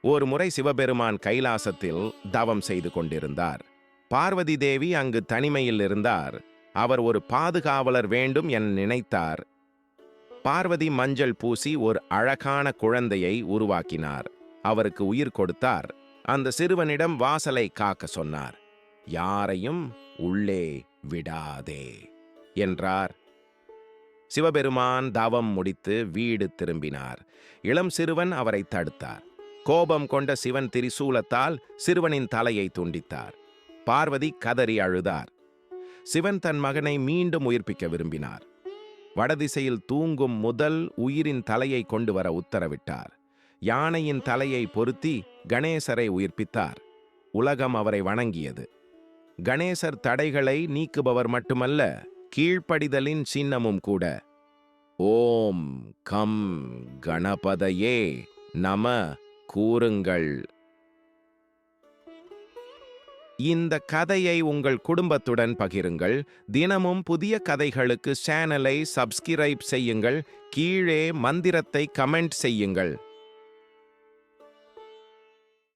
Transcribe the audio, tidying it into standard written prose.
ஒரு முறை சிவபெருமான் கைலாசத்தில் தவம் செய்து கொண்டிருந்தார். பார்வதி தேவி அங்கு தனிமையில் இருந்தார். அவர் ஒரு பாதுகாவலர் வேண்டும் என நினைத்தார். பார்வதி மஞ்சள் பூசி ஒரு அழகான குழந்தையை உருவாக்கினார். அவருக்கு உயிர் கொடுத்தார். அந்த சிறுவனிடம் வாசலை காக்க சொன்னார். யாரையும் உள்ளே விடாதே என்றார். சிவபெருமான் தவம் முடித்து வீடு திரும்பினார். இளம் சிறுவன் அவரை தடுத்தார். கோபம் கொண்ட சிவன் திரிசூலத்தால் சிறுவனின் தலையை துண்டித்தார். பார்வதி கதறி அழுதார். சிவன் தன் மகனை மீண்டும் உயிர்ப்பிக்க விரும்பினார். வடதிசையில் தூங்கும் முதல் உயிரின் தலையை கொண்டு வர உத்தரவிட்டார். யானையின் தலையை பொருத்தி கணேசரை உயிர்ப்பித்தார். உலகம் அவரை வணங்கியது. கணேசர் தடைகளை நீக்குபவர் மட்டுமல்ல, கீழ்ப்படிதலின் சின்னமும் கூட. ஓம் கம் கணபதயே நம கூறுங்கள். இந்த கதையை உங்கள் குடும்பத்துடன் பகிருங்கள். தினமும் புதிய கதைகளுக்கு சேனலை சப்ஸ்கிரைப் செய்யுங்கள். கீழே மந்திரத்தை கமெண்ட் செய்யுங்கள்.